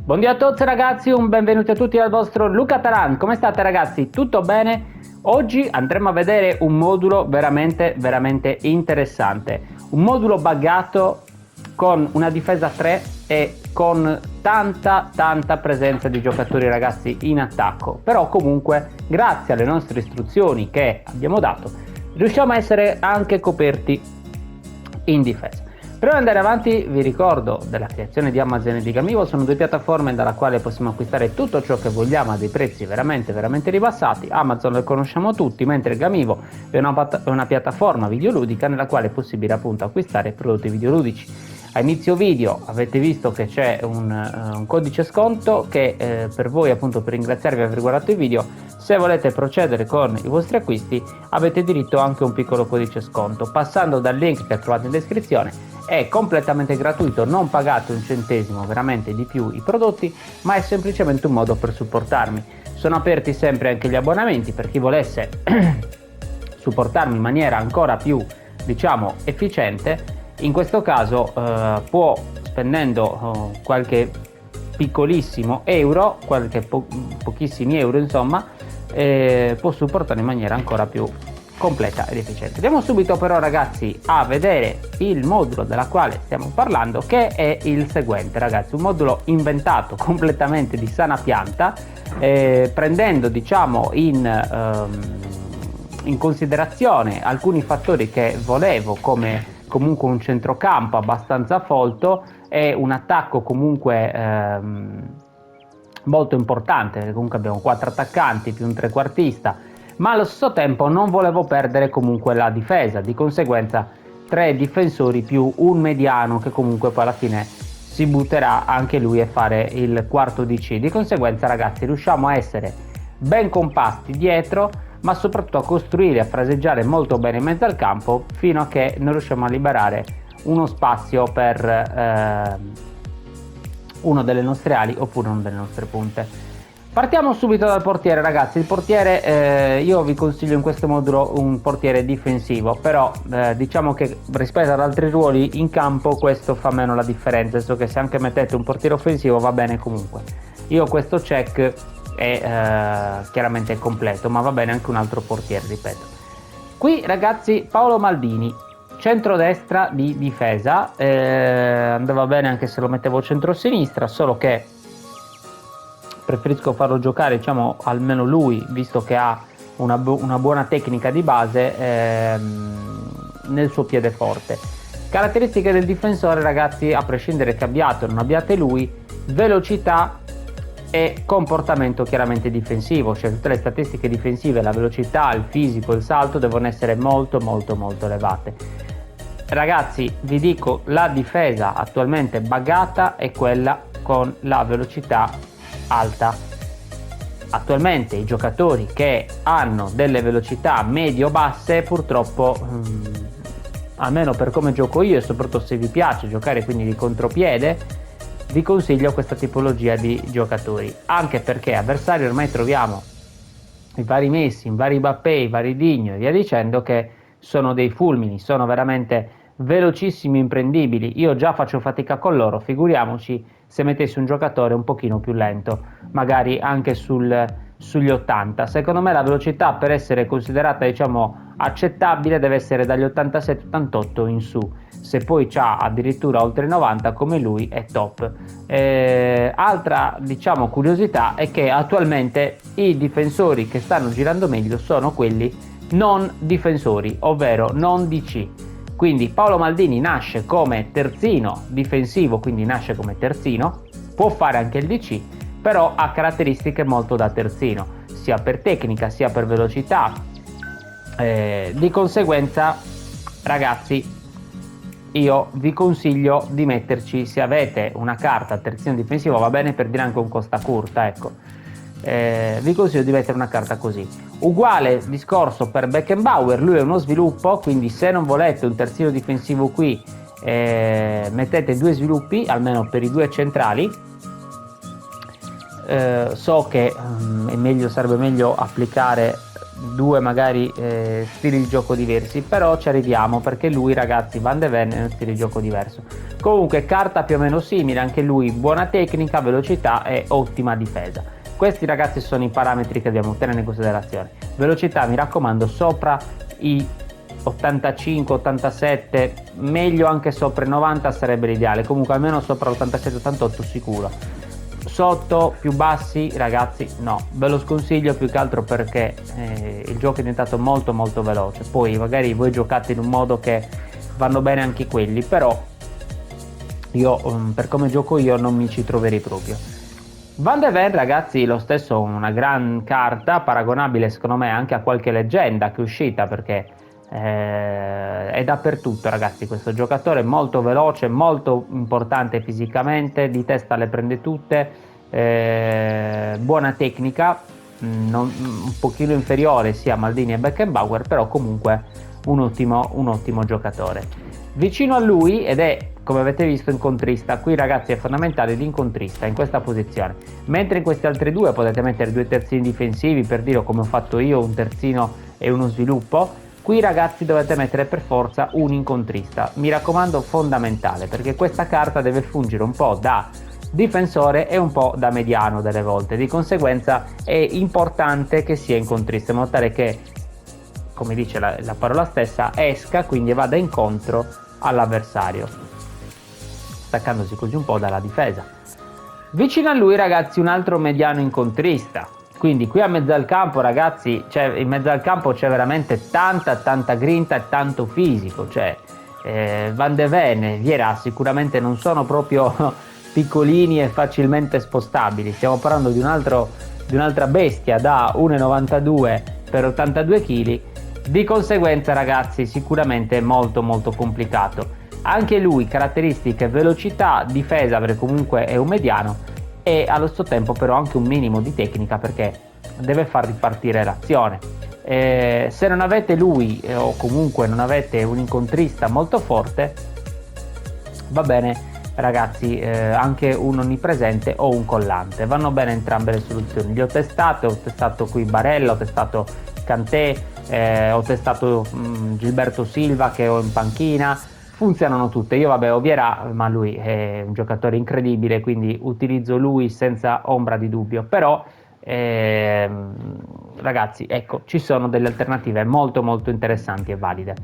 Buongiorno a tutti ragazzi, un benvenuto a tutti al vostro Luca Taran. Come state ragazzi? Tutto bene? Oggi andremo a vedere un modulo veramente interessante. Un modulo buggato con una difesa 3 e con tanta presenza di giocatori ragazzi in attacco. Però comunque, grazie alle nostre istruzioni che abbiamo dato, riusciamo a essere anche coperti in difesa. Prima di andare avanti vi ricordo della creazione di Amazon e di Gamivo. Sono due piattaforme dalla quale possiamo acquistare tutto ciò che vogliamo a dei prezzi veramente ribassati. Amazon lo conosciamo tutti, mentre Gamivo è una piattaforma videoludica nella quale è possibile appunto acquistare prodotti videoludici. A inizio video avete visto che c'è un codice sconto che per voi, appunto, per ringraziarvi per aver guardato il video, se volete procedere con i vostri acquisti avete diritto anche a un piccolo codice sconto passando dal link che trovate in descrizione. È completamente gratuito, non pagate un centesimo veramente di più i prodotti, ma è semplicemente un modo per supportarmi. Sono aperti sempre anche gli abbonamenti per chi volesse supportarmi in maniera ancora più, diciamo, efficiente. In questo caso può, spendendo qualche piccolissimo euro, pochissimi euro insomma, può supportare in maniera ancora più completa ed efficiente. Andiamo subito però ragazzi a vedere il modulo della quale stiamo parlando, che è il seguente ragazzi, un modulo inventato completamente di sana pianta, prendendo diciamo in considerazione alcuni fattori che volevo, come comunque un centrocampo abbastanza folto e un attacco comunque molto importante, perché comunque abbiamo 4 attaccanti più un trequartista, ma allo stesso tempo non volevo perdere comunque la difesa, di conseguenza 3 difensori più un mediano che comunque poi alla fine si butterà anche lui a fare il quarto DC. Di conseguenza ragazzi riusciamo a essere ben compatti dietro, ma soprattutto a costruire, a fraseggiare molto bene in mezzo al campo fino a che non riusciamo a liberare uno spazio per uno delle nostre ali oppure una delle nostre punte. Partiamo subito dal portiere ragazzi. Il portiere, io vi consiglio in questo modulo un portiere difensivo, però diciamo che rispetto ad altri ruoli in campo questo fa meno la differenza, nel senso che se anche mettete un portiere offensivo va bene comunque. Io questo check è chiaramente completo, ma va bene anche un altro portiere, ripeto. Qui ragazzi Paolo Maldini, centrodestra di difesa, andava bene anche se lo mettevo centro-sinistra, solo che preferisco farlo giocare, diciamo, almeno lui, visto che ha una buona tecnica di base nel suo piede forte. Caratteristiche del difensore ragazzi, a prescindere che abbiate o non abbiate lui: velocità e comportamento chiaramente difensivo, cioè tutte le statistiche difensive, la velocità, il fisico, il salto devono essere molto elevate. Ragazzi vi dico, la difesa attualmente buggata è quella con la velocità alta. Attualmente i giocatori che hanno delle velocità medio-basse purtroppo, almeno per come gioco io e soprattutto se vi piace giocare quindi di contropiede, vi consiglio questa tipologia di giocatori, anche perché avversari ormai troviamo i vari Messi, i vari Mbappé, i vari Digno e via dicendo, che sono dei fulmini, sono veramente velocissimi, imprendibili. Io già faccio fatica con loro, figuriamoci se mettessi un giocatore un pochino più lento, magari anche sugli 80. Secondo me la velocità, per essere considerata diciamo accettabile, deve essere dagli 87-88 in su. Se poi c'ha addirittura oltre i 90 come lui è top. Altra diciamo curiosità è che attualmente i difensori che stanno girando meglio sono quelli non difensori, ovvero non DC. Quindi Paolo Maldini nasce come terzino difensivo, quindi nasce come terzino, può fare anche il DC, però ha caratteristiche molto da terzino, sia per tecnica sia per velocità. Di conseguenza ragazzi io vi consiglio di metterci, se avete una carta terzino difensivo, va bene per dire anche un Costa Curta, ecco, vi consiglio di mettere una carta così. Uguale discorso per Beckenbauer, lui è uno sviluppo, quindi se non volete un terzino difensivo qui, mettete 2 sviluppi, almeno per i 2 centrali. So che sarebbe meglio applicare due magari stili di gioco diversi, però ci arriviamo perché lui, ragazzi, Van de Ven è uno stile di gioco diverso. Comunque carta più o meno simile, anche lui buona tecnica, velocità e ottima difesa. Questi, ragazzi, sono i parametri che dobbiamo tenere in considerazione. Velocità, mi raccomando, sopra i 85, 87, meglio anche sopra i 90 sarebbe l'ideale, comunque almeno sopra l'87, 88 sicuro. Sotto, più bassi, ragazzi, no, ve lo sconsiglio più che altro perché il gioco è diventato molto molto veloce. Poi magari voi giocate in un modo che vanno bene anche quelli, però io per come gioco io non mi ci troverei proprio. Van de Ven, ragazzi, lo stesso, una gran carta, paragonabile secondo me anche a qualche leggenda che è uscita, perché è dappertutto, ragazzi. Questo giocatore è molto veloce, molto importante fisicamente, di testa le prende tutte, buona tecnica, un pochino inferiore sia a Maldini e Beckenbauer, però comunque un ottimo giocatore. Vicino a lui, ed è, come avete visto, incontrista. Qui, ragazzi, è fondamentale l'incontrista in questa posizione, mentre in questi altri due potete mettere due terzini difensivi, per dire, come ho fatto io, un terzino e uno sviluppo. Qui, ragazzi, dovete mettere per forza un incontrista, mi raccomando, fondamentale, perché questa carta deve fungere un po' da difensore e un po' da mediano delle volte, di conseguenza è importante che sia incontrista, in modo tale che, come dice la parola stessa, esca, quindi vada incontro all'avversario, staccandosi così un po' dalla difesa. Vicino a lui, ragazzi, un altro mediano incontrista. Quindi qui a mezzo al campo, ragazzi, in mezzo al campo c'è veramente tanta grinta e tanto fisico. Van de Ven e Vieira sicuramente non sono proprio piccolini e facilmente spostabili. Stiamo parlando di un'altra bestia da 1,92 per 82 kg. Di conseguenza, ragazzi, sicuramente è molto complicato. Anche lui caratteristiche velocità, difesa, perché comunque è un mediano, e allo stesso tempo però anche un minimo di tecnica, perché deve far ripartire l'azione. Se non avete lui o comunque non avete un incontrista molto forte, va bene, ragazzi, anche un onnipresente o un collante, vanno bene entrambe le soluzioni. Li ho testato qui Barella, ho testato Kanté, ho testato Gilberto Silva che ho in panchina, funzionano tutte. Io ho Vieira, ma lui è un giocatore incredibile, quindi utilizzo lui senza ombra di dubbio. Però ragazzi, ecco, ci sono delle alternative molto interessanti e valide.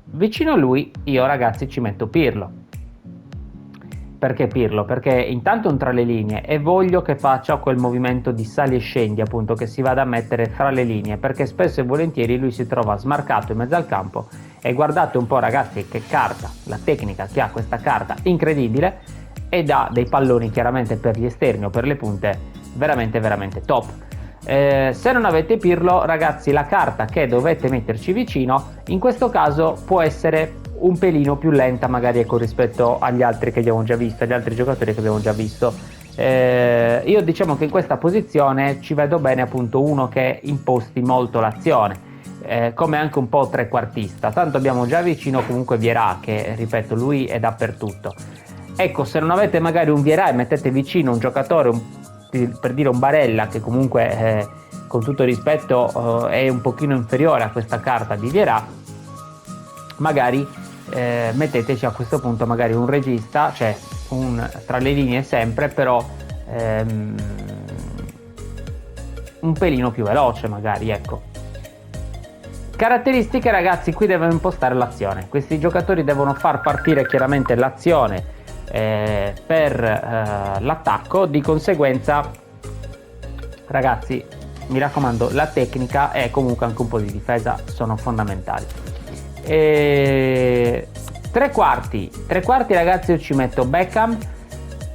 Vicino a lui io, ragazzi, ci metto Pirlo. Perché Pirlo? Perché intanto è un tra le linee e voglio che faccia quel movimento di sali e scendi, appunto, che si vada a mettere fra le linee, perché spesso e volentieri lui si trova smarcato in mezzo al campo. E guardate un po', ragazzi, che carta, la tecnica che ha questa carta, incredibile, e dà dei palloni chiaramente per gli esterni o per le punte veramente top. Se non avete Pirlo, ragazzi, la carta che dovete metterci vicino in questo caso può essere un pelino più lenta magari, ecco, rispetto agli altri che abbiamo già visto, agli altri giocatori che abbiamo già visto. Io diciamo che in questa posizione ci vedo bene appunto uno che imposti molto l'azione, come anche un po' trequartista. Tanto abbiamo già vicino comunque Vieira, che ripeto, lui è dappertutto. Ecco, se non avete magari un Vieira e mettete vicino un giocatore, per dire un Barella, che comunque con tutto il rispetto è un pochino inferiore a questa carta di Vieira, magari metteteci a questo punto magari un regista, cioè un tra le linee sempre, però un pelino più veloce magari, ecco. Caratteristiche, ragazzi, qui devono impostare l'azione. Questi giocatori devono far partire chiaramente l'azione per l'attacco. Di conseguenza, ragazzi, mi raccomando, la tecnica e comunque anche un po' di difesa sono fondamentali. Tre quarti, ragazzi, io ci metto Beckham,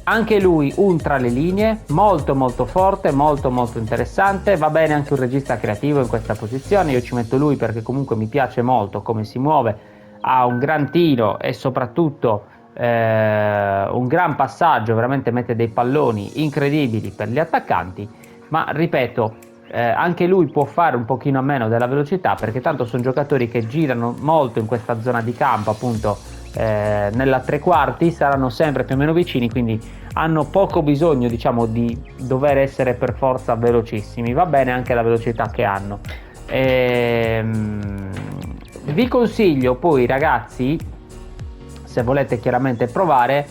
anche lui un tra le linee, molto forte, molto interessante. Va bene anche un regista creativo in questa posizione, io ci metto lui perché comunque mi piace molto come si muove, ha un gran tiro e soprattutto un gran passaggio, veramente mette dei palloni incredibili per gli attaccanti. Ma ripeto, anche lui può fare un pochino a meno della velocità, perché tanto sono giocatori che girano molto in questa zona di campo, appunto nella tre quarti, saranno sempre più o meno vicini, quindi hanno poco bisogno, diciamo, di dover essere per forza velocissimi, va bene anche la velocità che hanno. Vi consiglio poi, ragazzi, se volete chiaramente provare,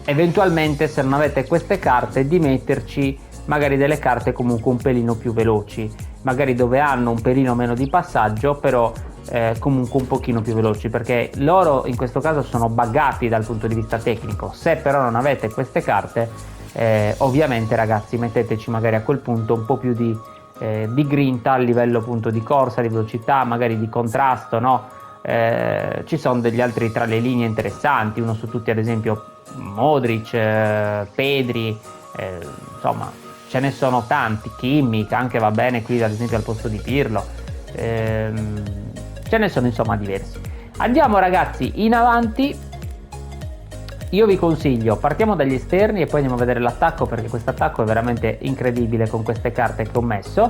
eventualmente, se non avete queste carte, di metterci magari delle carte comunque un pelino più veloci, magari dove hanno un pelino meno di passaggio, però comunque un pochino più veloci, perché loro in questo caso sono buggati dal punto di vista tecnico. Se però non avete queste carte, ovviamente, ragazzi, metteteci magari a quel punto un po' più di grinta a livello appunto di corsa, di velocità, magari di contrasto, no? Ci sono degli altri tra le linee interessanti, uno su tutti ad esempio Modric, Pedri, insomma ce ne sono tanti, Kimmich anche va bene qui ad esempio al posto di Pirlo, ce ne sono insomma diversi. Andiamo, ragazzi, in avanti. Io vi consiglio, partiamo dagli esterni e poi andiamo a vedere l'attacco, perché questo attacco è veramente incredibile con queste carte che ho messo.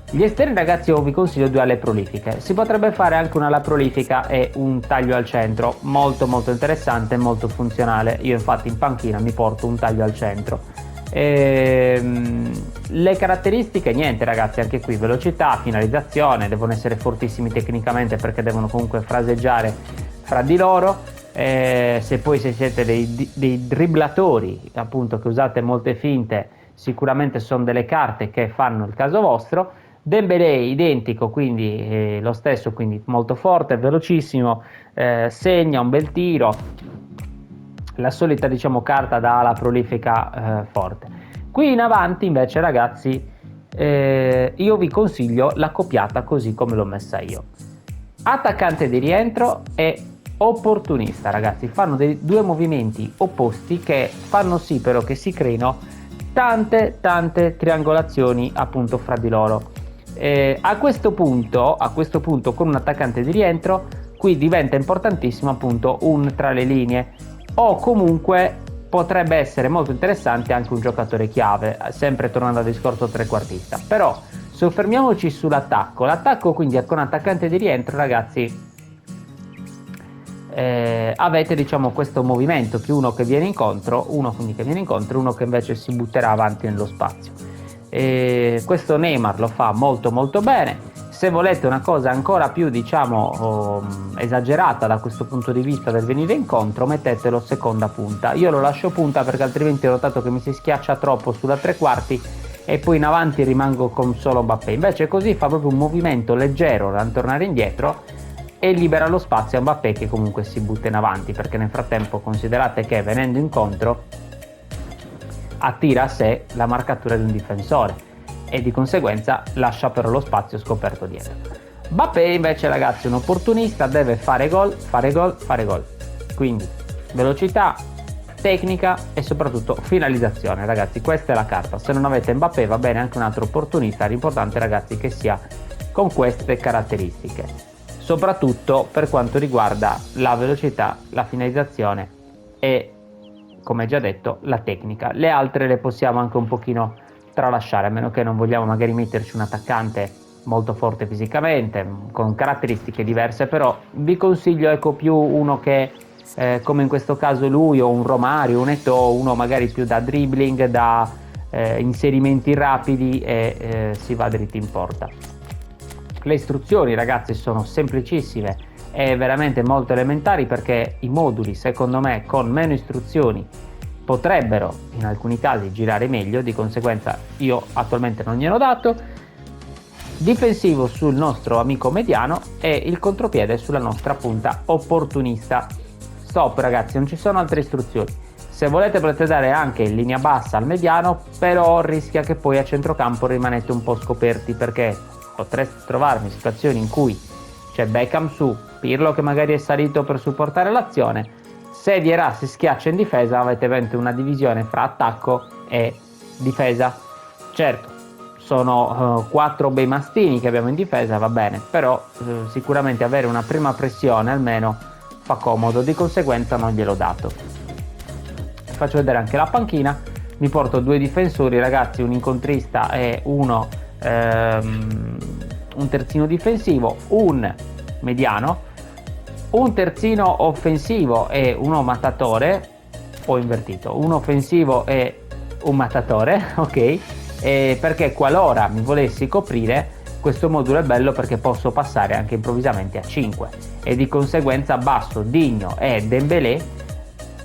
Gli esterni, ragazzi, io vi consiglio due alle prolifiche. Si potrebbe fare anche una alla prolifica e un taglio al centro, molto molto interessante e molto funzionale. Io infatti in panchina mi porto un taglio al centro. Le caratteristiche, niente, ragazzi, anche qui velocità, finalizzazione, devono essere fortissimi tecnicamente perché devono comunque fraseggiare fra di loro. Se poi siete dei dribblatori, appunto, che usate molte finte, sicuramente sono delle carte che fanno il caso vostro. Dembélé identico, quindi lo stesso, quindi molto forte, velocissimo, segna un bel tiro, la solita, diciamo, carta da ala prolifica forte. Qui in avanti invece, ragazzi, io vi consiglio la coppiata così come l'ho messa io. Attaccante di rientro e opportunista, ragazzi, fanno due movimenti opposti che fanno sì però che si creino tante triangolazioni appunto fra di loro. A questo punto con un attaccante di rientro qui diventa importantissimo appunto un tra le linee, o comunque potrebbe essere molto interessante anche un giocatore chiave, sempre tornando al discorso trequartista. Però soffermiamoci sull'attacco. L'attacco quindi con attaccante di rientro, ragazzi, avete, diciamo, questo movimento che uno che viene incontro, uno che invece si butterà avanti nello spazio. Questo Neymar lo fa molto molto bene. Se volete una cosa ancora più, diciamo, esagerata da questo punto di vista del venire incontro, mettetelo seconda punta. Io lo lascio punta perché altrimenti ho notato che mi si schiaccia troppo sulla tre quarti e poi in avanti rimango con solo Mbappé. Invece così fa proprio un movimento leggero da tornare indietro e libera lo spazio a Mbappé, che comunque si butta in avanti, perché nel frattempo considerate che venendo incontro attira a sé la marcatura di un difensore e di conseguenza lascia però lo spazio scoperto dietro. Mbappé invece, ragazzi, è un opportunista, deve fare gol. Quindi velocità, tecnica e soprattutto finalizzazione, ragazzi, questa è la carta. Se non avete Mbappé va bene anche un altro opportunista, l'importante, ragazzi, che sia con queste caratteristiche, soprattutto per quanto riguarda la velocità, la finalizzazione e, come già detto, la tecnica. Le altre le possiamo anche un pochino tralasciare, a meno che non vogliamo magari metterci un attaccante molto forte fisicamente, con caratteristiche diverse. Però vi consiglio, ecco, più uno che come in questo caso lui, o un Romario, un Eto'o, uno magari più da dribbling, da inserimenti rapidi e si va dritti in porta. Le istruzioni, ragazzi, sono semplicissime e veramente molto elementari, perché i moduli, secondo me, con meno istruzioni potrebbero in alcuni casi girare meglio. Di conseguenza io attualmente non gliel'ho dato. Difensivo sul nostro amico mediano e il contropiede sulla nostra punta opportunista. Stop, ragazzi, non ci sono altre istruzioni. Se volete potete dare anche in linea bassa al mediano, però rischia che poi a centrocampo rimanete un po' scoperti, perché potreste trovarmi in situazioni in cui c'è Beckham su, Pirlo che magari è salito per supportare l'azione, se Vieira si schiaccia in difesa, avete una divisione fra attacco e difesa. Certo, sono 4 bei mastini che abbiamo in difesa, va bene, però sicuramente avere una prima pressione almeno fa comodo, di conseguenza non gliel'ho dato. Faccio vedere anche la panchina. Mi porto 2 difensori, ragazzi, un incontrista e un terzino difensivo, un mediano. un terzino offensivo e uno mattatore, o invertito, un offensivo e un mattatore, ok? Perché qualora mi volessi coprire, questo modulo è bello perché posso passare anche improvvisamente a 5 e di conseguenza Basso, Digno e Dembélé,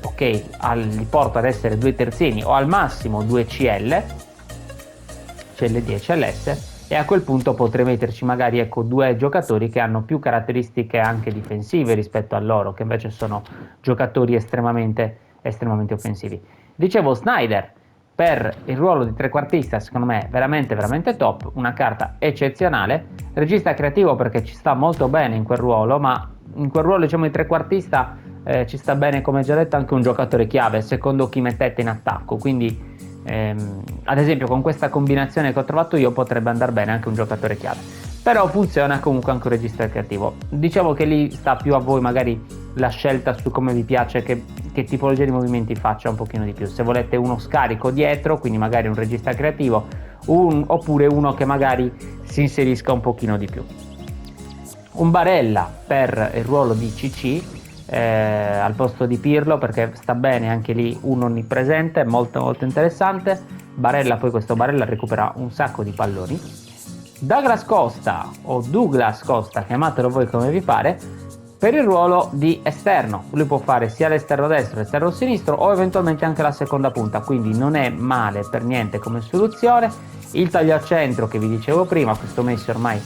ok, li porto ad essere 2 terzini o al massimo 2 CL10 LS, e a quel punto potrei metterci magari, ecco, 2 giocatori che hanno più caratteristiche anche difensive rispetto a loro, che invece sono giocatori estremamente offensivi. Dicevo, Snyder per il ruolo di trequartista secondo me veramente top, una carta eccezionale, regista creativo perché ci sta molto bene in quel ruolo, ma in quel ruolo, diciamo, di trequartista ci sta bene, come già detto, anche un giocatore chiave secondo chi mettete in attacco, quindi ad esempio con questa combinazione che ho trovato io potrebbe andare bene anche un giocatore chiave, però funziona comunque anche un regista creativo. Diciamo che lì sta più a voi magari la scelta su come vi piace, che tipologia di movimenti faccia un pochino di più, se volete uno scarico dietro, quindi magari un regista creativo, oppure uno che magari si inserisca un pochino di più. Un Barella per il ruolo di CC al posto di Pirlo, perché sta bene anche lì un onnipresente, molto interessante. Barella, poi questo Barella recupera un sacco di palloni. Douglas Costa o Douglas Costa, chiamatelo voi come vi pare, per il ruolo di esterno. Lui può fare sia l'esterno destro, l'esterno sinistro o eventualmente anche la seconda punta, quindi non è male per niente come soluzione. Il taglio al centro che vi dicevo prima, questo Messi ormai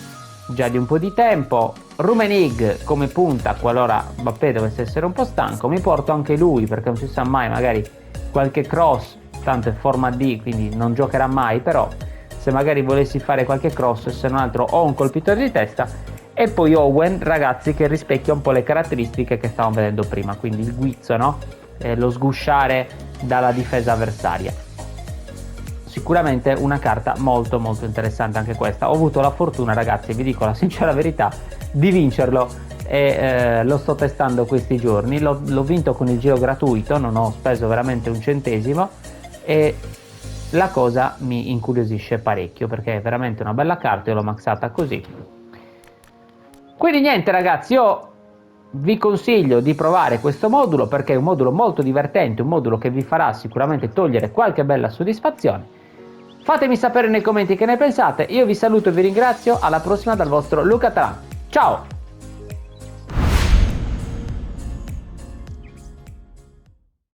già di un po' di tempo. Rummenigge come punta qualora Mbappé dovesse essere un po' stanco, mi porto anche lui perché non si sa mai, magari qualche cross, tanto è forma D quindi non giocherà mai, però se magari volessi fare qualche cross, se non altro ho un colpitore di testa. E poi Owen, ragazzi, che rispecchia un po' le caratteristiche che stavamo vedendo prima, quindi il guizzo, no? Lo sgusciare dalla difesa avversaria. Sicuramente una carta molto interessante anche questa. Ho avuto la fortuna, ragazzi, vi dico la sincera verità, di vincerlo e lo sto testando questi giorni. L'ho vinto con il giro gratuito, non ho speso veramente un centesimo e la cosa mi incuriosisce parecchio perché è veramente una bella carta. Io l'ho maxata così. Quindi niente, ragazzi, io vi consiglio di provare questo modulo perché è un modulo molto divertente, un modulo che vi farà sicuramente togliere qualche bella soddisfazione. Fatemi sapere nei commenti che ne pensate, io vi saluto e vi ringrazio, alla prossima dal vostro Luca Taran. Ciao!